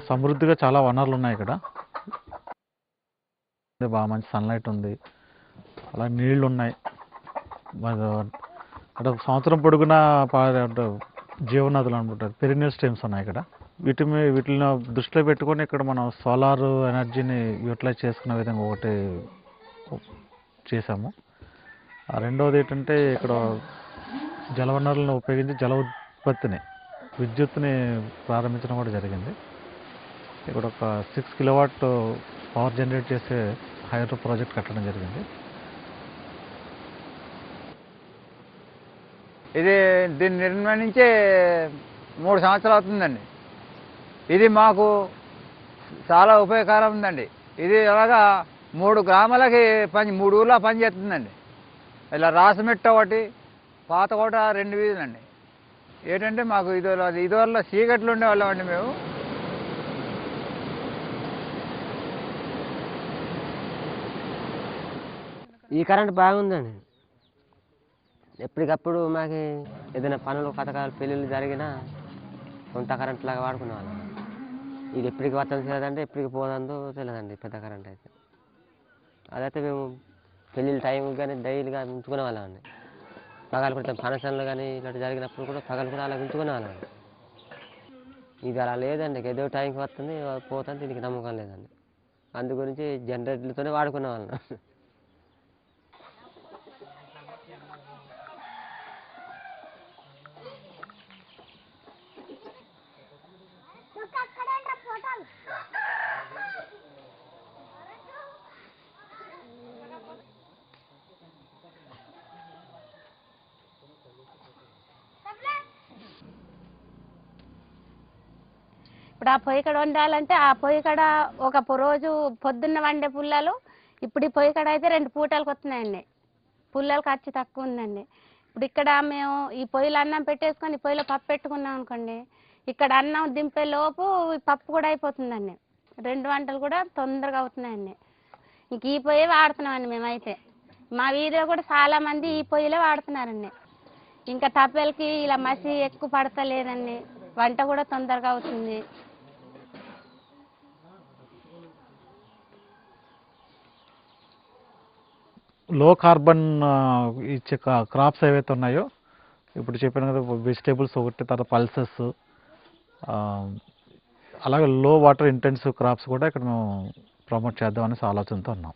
సమృద్ధిగా చాలా వనరులు ఉన్నాయి. ఇక్కడ బాగా మంచి సన్లైట్ ఉంది, అలా నీళ్లు ఉన్నాయి. అంటే సంవత్సరం పొడుగునా జీవనదులు అనుకుంటారు, పెరినియల్ స్ట్రీమ్స్ ఉన్నాయి ఇక్కడ. వీటిని దృష్టిలో పెట్టుకొని ఇక్కడ మనం సోలార్ ఎనర్జీని యూటిలైజ్ చేసుకునే విధంగా ఒకటి చేసాము. రెండవది ఏంటంటే ఇక్కడ జలవనరులను ఉపయోగించి జల ఉత్పత్తిని, విద్యుత్తుని ప్రారంభించడం కూడా జరిగింది. ఇక్కడ ఒక 6 కిలోవాట్ పవర్ జనరేట్ చేసే హైడ్రో ప్రాజెక్ట్ కట్టడం జరిగింది. దీన్ని నిర్మించే 3 సంవత్సరాలు అవుతుందండి. ఇది మాకు చాలా ఉపయోగకరం ఉందండి. ఇది అలాగా 3 గ్రామాలకి 3 ఊర్లో పనిచేస్తుందండి. ఇలా రాసమెట్ట ఒకటి, పాతకోట 2 వీధులండి. ఏంటంటే మాకు ఇదివల్ల చీకట్లు ఉండేవాళ్ళం అండి మేము. ఈ కరెంట్ బాగుందండి. ఎప్పటికప్పుడు మాకు ఏదైనా పనులు, పథకాలు, పెళ్ళిళ్ళు జరిగినా కొంత కరెంట్ లాగా వాడుకునే వాళ్ళం. ఇది ఎప్పటికి వస్తుంది తెలియదంటే ఎప్పటికి పోదందో తెలియదండి పెద్ద కరెంట్ అయితే. అదైతే మేము పెళ్ళిళ్ళ టైంకి కానీ డైలీగా ఉంచుకునే వాళ్ళం అండి. పగలు కూడా ఫంక్షన్లు కానీ ఇలాంటి జరిగినప్పుడు కూడా పగలు కూడా అలా ఉంచుకునే వాళ్ళం అండి. ఇది అలా లేదండి, ఏదో టైంకి వస్తుంది పోతుంది, దీనికి నమ్మకం లేదండి. అందు గురించి జనరేటర్లతోనే వాడుకునే వాళ్ళం. ఇప్పుడు ఆ పొయ్యి కడ వండాలంటే ఆ పొయ్యి కడ ఒక రోజు పొద్దున్న వండే పుల్లలు ఇప్పుడు ఈ పొయ్యి కడ అయితే 2 పూటలకు వస్తున్నాయండి. పుల్లలు ఖర్చు తక్కువ ఉందండి. ఇప్పుడు ఇక్కడ మేము ఈ పొయ్యిలో అన్నం పెట్టేసుకొని ఈ పొయ్యిలో పప్పు పెట్టుకున్నాం అనుకోండి, ఇక్కడ అన్నం దింపే లోపు పప్పు కూడా అయిపోతుందండి. 2 వంటలు కూడా తొందరగా అవుతున్నాయండి. ఇంక ఈ పొయ్యి వాడుతున్నామండి మేమైతే. మా వీధిలో కూడా చాలా మంది ఈ పొయ్యిలే వాడుతున్నారండి. ఇంకా తప్పెలకి ఇలా మసి ఎక్కువ పడతలేదండి, వంట కూడా తొందరగా అవుతుంది. లో కార్బన్ ఇచ్చే క్రాప్స్ ఏవైతే ఉన్నాయో, ఇప్పుడు చెప్పాను కదా, వెజిటేబుల్స్ ఒకటి, తర్వాత పల్సెస్, అలాగే లో వాటర్ ఇంటెన్సివ్ క్రాప్స్ కూడా ఇక్కడ మేము ప్రమోట్ చేద్దామనేసి ఆలోచనతో ఉన్నాం.